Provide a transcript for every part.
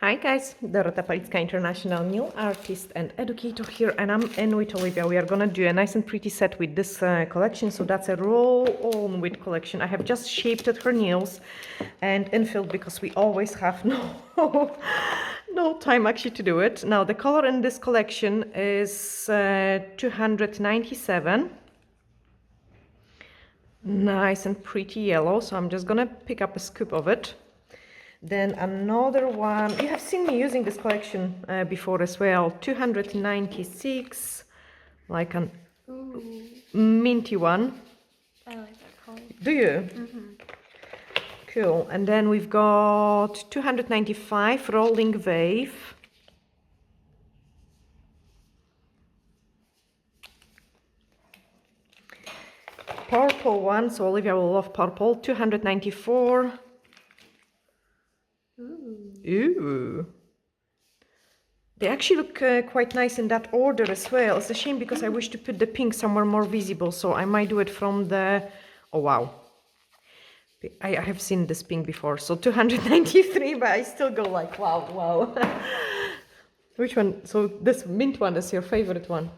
Hi guys, Dorota Nail, international nail artist and educator here, and I'm in with Olivia. We are gonna do a nice and pretty set with this collection. So that's a roll-on with collection. I have just shaped her nails and infilled because we always have no time actually to do it. Now the color in this collection is 297. Nice and pretty yellow. So I'm just gonna pick up a scoop of it. Then another one, you have seen me using this collection before as well, 296, like an minty one. I like that color. Do you? Cool. And then we've got 295, rolling wave. Purple one, so Olivia will love purple, 294. Ooh. They actually look quite nice in that order as well. It's a shame because I wish to put the pink somewhere more visible, so I might do it from the... Oh, wow. I have seen this pink before, so 293, but I still go like, wow. Which one? So this mint one is your favorite one?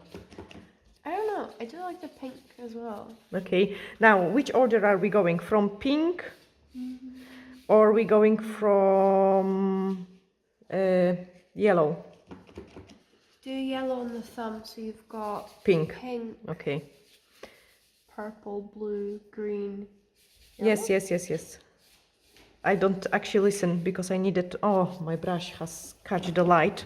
I don't know. I do like the pink as well. Okay. Now, which order are we going? From pink? Or are we going from yellow? Do yellow on the thumb, so you've got Pink. Okay. Purple, blue, green. Yellow? Yes. I don't actually listen because I needed... Oh, my brush has catch the light.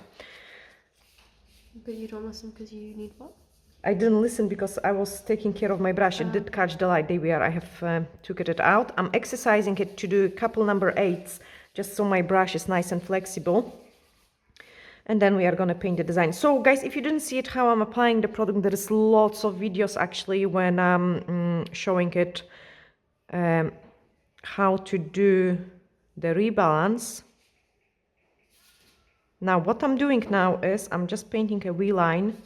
But you don't listen because you need what? I didn't listen because I was taking care of my brush. It did catch the light. There we are. I have took it out. I'm exercising it to do a couple number 8s, just so my brush is nice and flexible. And then we are going to paint the design. So guys, if you didn't see it, how I'm applying the product, there is lots of videos actually when I'm showing it how to do the rebalance. Now what I'm doing now is I'm just painting a V line.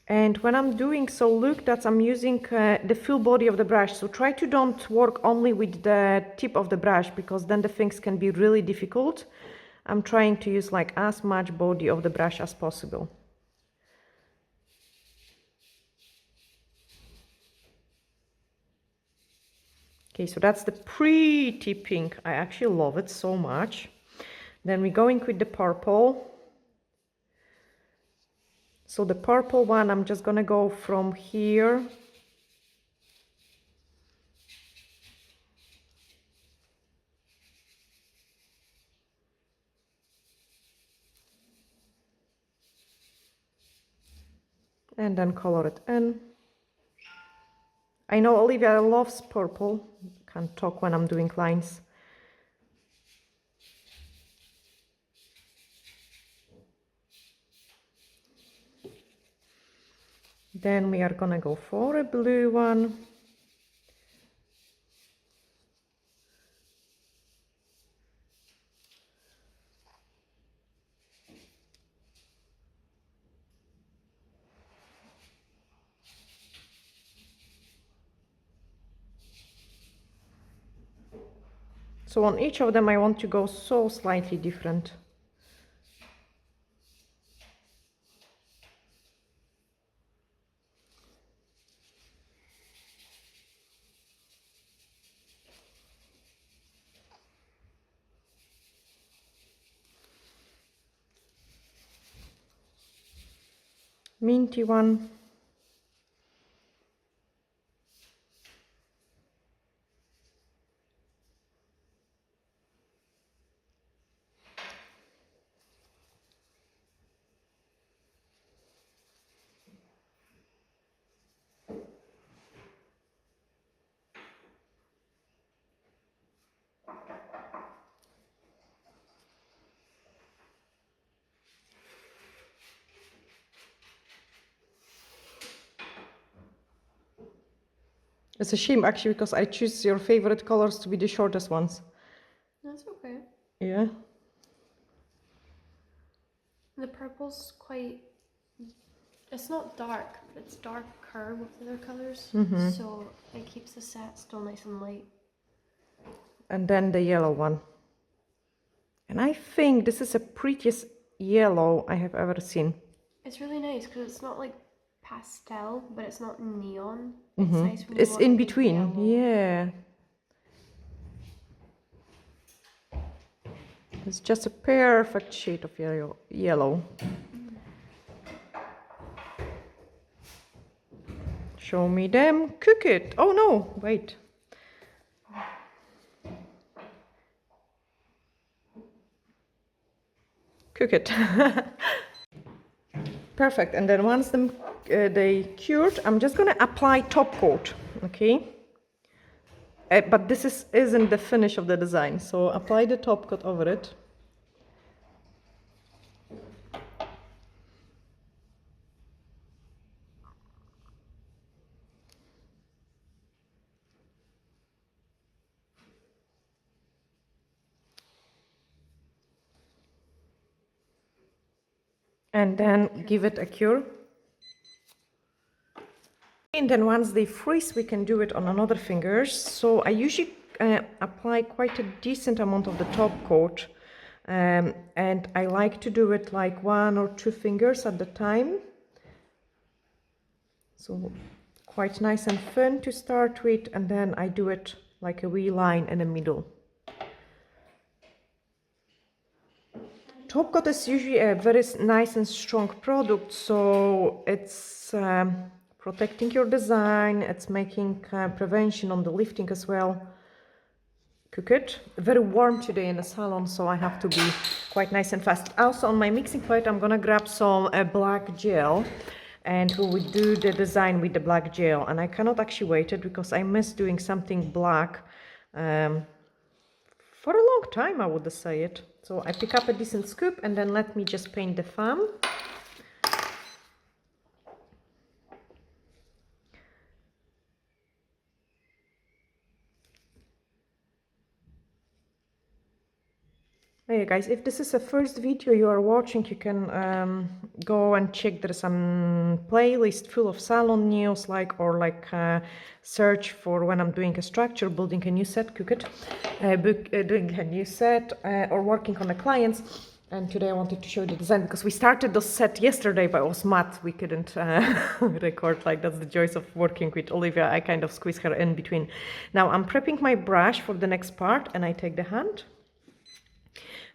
And when I'm doing so, look that I'm using the full body of the brush. So try to don't work only with the tip of the brush because then the things can be really difficult. I'm trying to use like as much body of the brush as possible. Okay, so that's the pretty pink. I actually love it so much. Then we're going with the purple. So the purple one, I'm just gonna go from here. And then color it in. I know Olivia loves purple. Can't talk when I'm doing lines. Then we are gonna go for a blue one. So on each of them I want to go so slightly different. Minty one. It's a shame actually because I choose your favorite colors to be the shortest ones. That's okay. Yeah. The purple's quite It's not dark, but it's darker with the other colours. So it keeps the set still nice and light. And then the yellow one. And I think this is the prettiest yellow I have ever seen. It's really nice because it's not like pastel, but it's not neon. It's nice when you It's want in like a between, yellow. yeah. It's just a perfect shade of yellow. Show me them, cook it. Oh no, wait. Cook it. Perfect, and then once they cured, I'm just gonna apply top coat, okay? But this isn't the finish of the design, so apply the top coat over it. And then give it a cure. And then once they freeze, we can do it on another fingers. So I usually apply quite a decent amount of the top coat. And I like to do it like 1 or 2 fingers at the time. So quite nice and thin to start with, and then I do it like a wee line in the middle. Top coat is usually a very nice and strong product, so it's protecting your design, it's making prevention on the lifting as well. Cook it. Very warm today in the salon, so I have to be quite nice and fast. Also on my mixing plate, I'm gonna grab some black gel, and we will do the design with the black gel. And I cannot actually wait it because I miss doing something black for a long time, I would say it. So I pick up a decent scoop and then let me just paint the thumb. Hey guys, if this is the first video you are watching, you can go and check. There's some playlist full of salon news, search for when I'm doing a structure, building a new set, cook it, doing a new set, or working on the clients. And today I wanted to show you the design because we started the set yesterday, but it was mad. We couldn't record. Like, that's the joys of working with Olivia. I kind of squeeze her in between. Now I'm prepping my brush for the next part, and I take the hand.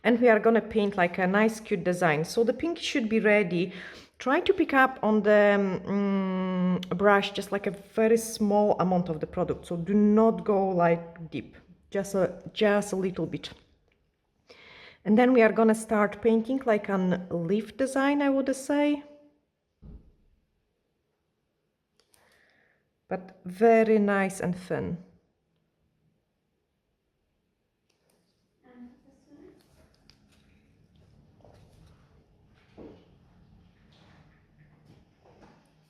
And we are gonna paint like a nice cute design. So the pink should be ready. Try to pick up on the brush just like a very small amount of the product. So do not go like deep, just a little bit. And then we are gonna start painting like an leaf design, I would say. But very nice and thin.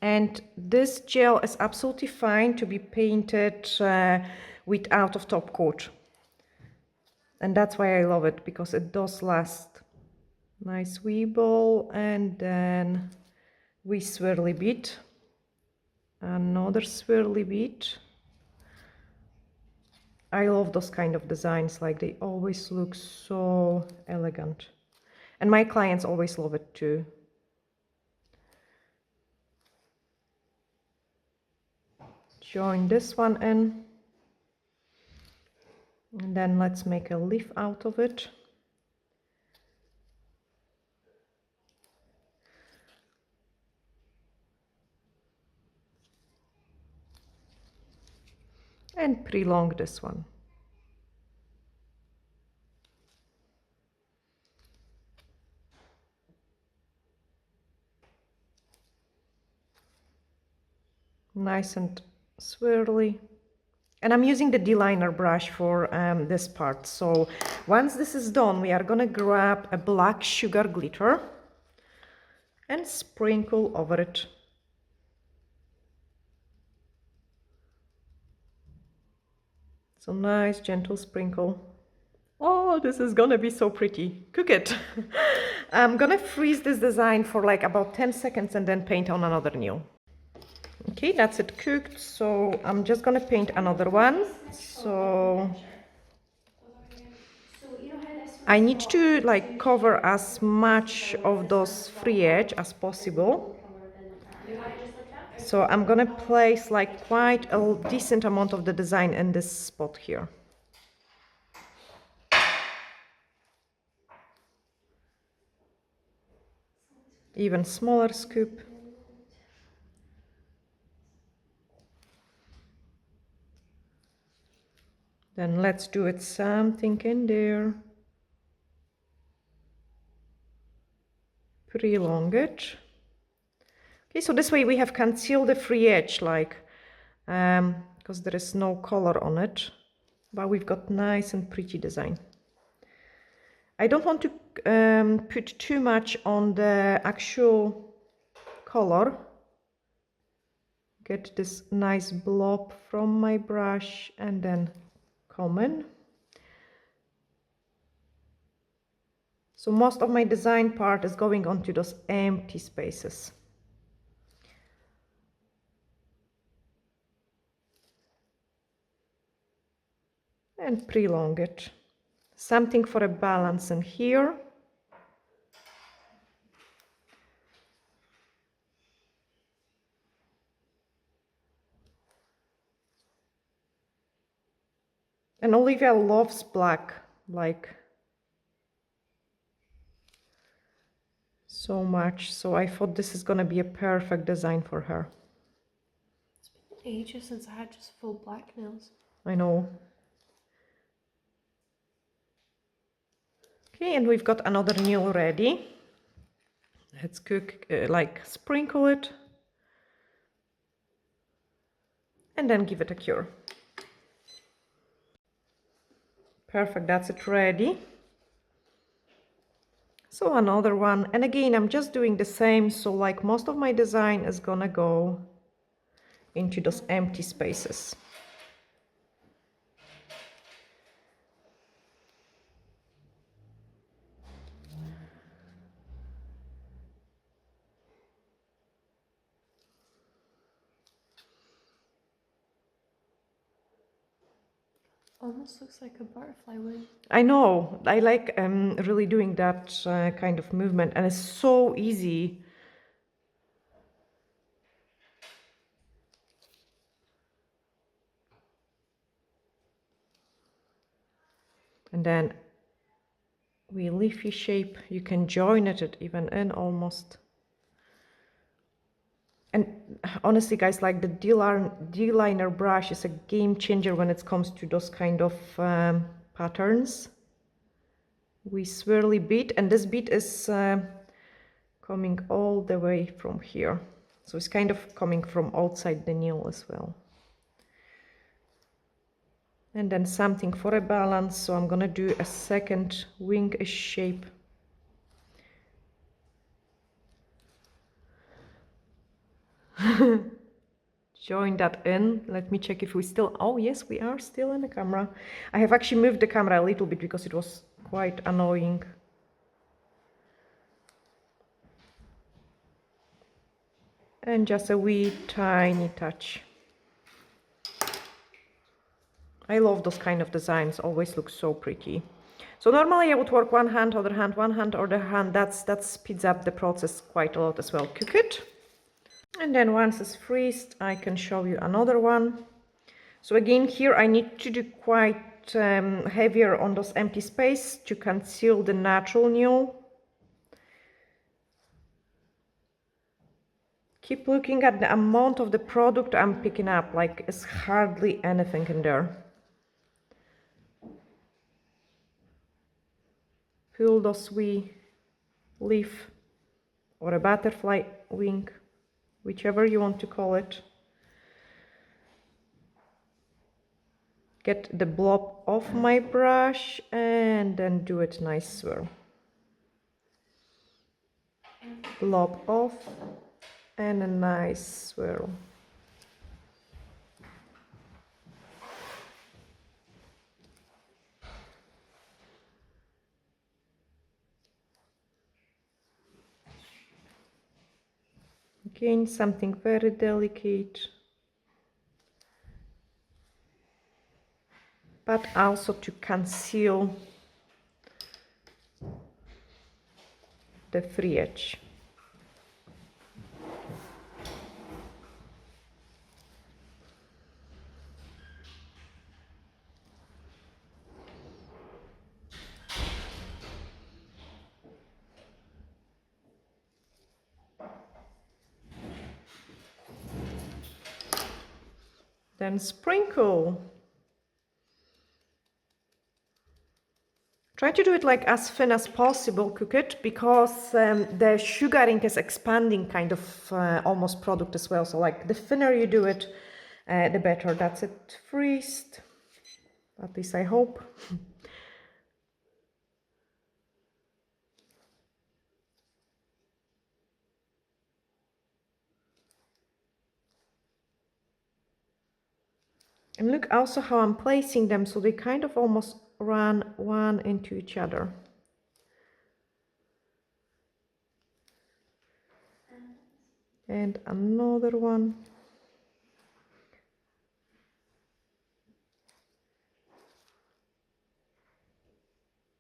And this gel is absolutely fine to be painted without of top coat. And that's why I love it, because it does last. Nice wee ball, and then wee swirly bit. Another swirly bit. I love those kind of designs, like they always look so elegant. And my clients always love it too. Join this one in, and then let's make a leaf out of it. And prolong this one. Nice and swirly. And I'm using the D-liner brush for this part. So once this is done, we are gonna grab a black sugar glitter and sprinkle over it. So nice gentle sprinkle. Oh, Oh, this is gonna be so pretty. Cook it. I'm gonna freeze this design for like about 10 seconds and then paint on another nail. Okay, that's it cooked. So I'm just gonna paint another one. So I need to like cover as much of those free edge as possible. So I'm gonna place like quite a decent amount of the design in this spot here. Even smaller scoop. Then let's do it something in there. Prolong it. Okay, so this way we have concealed the free edge, like, because there is no color on it, but we've got nice and pretty design. I don't want to put too much on the actual color. Get this nice blob from my brush and then come in. So most of my design part is going onto those empty spaces. And prolong it. Something for a balance in here. And Olivia loves black, like so much. So I thought this is gonna be a perfect design for her. It's been ages since I had just full black nails. I know. Okay, and we've got another nail ready. Let's cook, like sprinkle it. And then give it a cure. Perfect, that's it ready. So another one, and again I'm just doing the same, so like most of my design is gonna go into those empty spaces. Almost looks like a butterfly wing. I know, I like really doing that kind of movement, and it's so easy. And then we leafy shape, you can join it even in almost. And honestly guys, like the D-liner brush is a game changer when it comes to those kind of patterns. We swirly bead, and this bead is coming all the way from here. So it's kind of coming from outside the nail as well. And then something for a balance, so I'm gonna do a second wing-ish shape. Join that in. Let me check if we still, oh yes, we are still in the camera. I have actually moved the camera a little bit because it was quite annoying. And just a wee tiny touch. I love those kind of designs, always look so pretty. So normally I would work one hand, other hand, one hand, other hand. That speeds up the process quite a lot as well. Cook it. And then once it's freezed, I can show you another one. So again, here I need to do quite heavier on those empty space to conceal the natural nail. Keep looking at the amount of the product I'm picking up, like it's hardly anything in there. Pull those wee leaf or a butterfly wing, whichever you want to call it. Get the blob off my brush and then do it nice swirl. Blob off and a nice swirl. Again, something very delicate, but also to conceal the free edge. Then sprinkle. Try to do it like as thin as possible, cook it, because the sugaring is expanding kind of almost product as well. So like the thinner you do it, the better. That's it, freezed. At least I hope. And look also how I'm placing them, so they kind of almost run one into each other. And another one.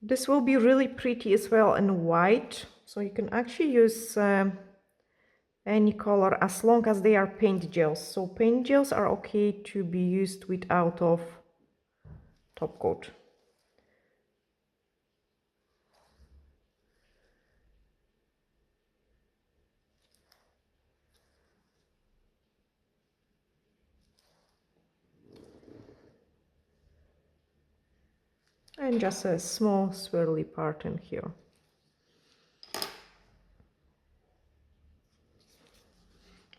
This will be really pretty as well in white, so you can actually use any color as long as they are paint gels. So paint gels are okay to be used without of top coat. And just a small swirly part in here.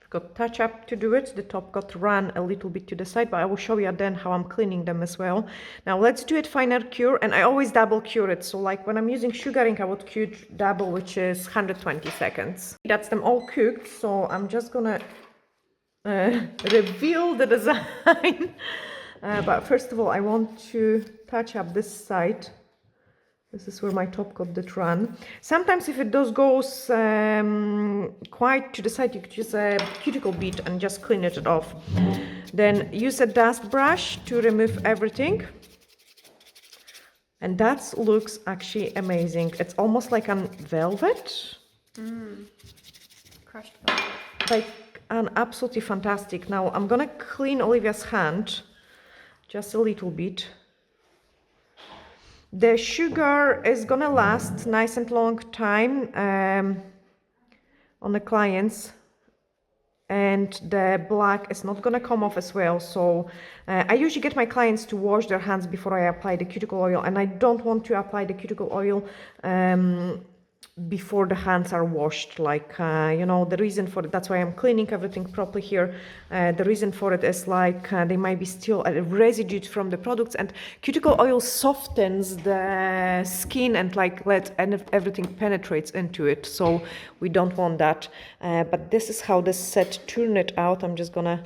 Got touch up to do it. The top got run a little bit to the side, but I will show you then how I'm cleaning them as well. Now let's do it finer cure, and I always double cure it. So like when I'm using sugaring, I would cure double, which is 120 seconds. That's them all cooked, so I'm just gonna reveal the design. But first of all, I want to touch up this side. This is where my top coat did run. Sometimes if it goes quite to the side, you could use a cuticle bead and just clean it off. Then use a dust brush to remove everything. And that looks actually amazing. It's almost like a velvet. Crushed velvet. Like an absolutely fantastic. Now I'm gonna clean Olivia's hand just a little bit. The sugar is gonna last nice and long time on the clients, and the black is not gonna come off as well. So I usually get my clients to wash their hands before I apply the cuticle oil, and I don't want to apply the cuticle oil before the hands are washed. Like you know, the reason for it, that's why I'm cleaning everything properly here. The reason for it is like they might be still a residue from the products, and cuticle oil softens the skin and like everything penetrates into it, so we don't want that. But this is how this set turned it out. I'm just gonna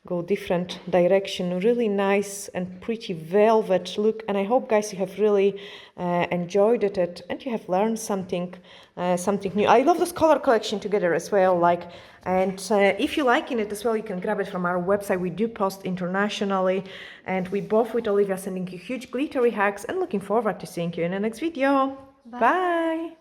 go different direction. Really nice and pretty velvet look, and I hope guys you have really enjoyed it and you have learned something new. I love this color collection together as well, like, and if you liking it as well, you can grab it from our website. We do post internationally, and we both with Olivia sending you huge glittery hugs and looking forward to seeing you in the next video. Bye.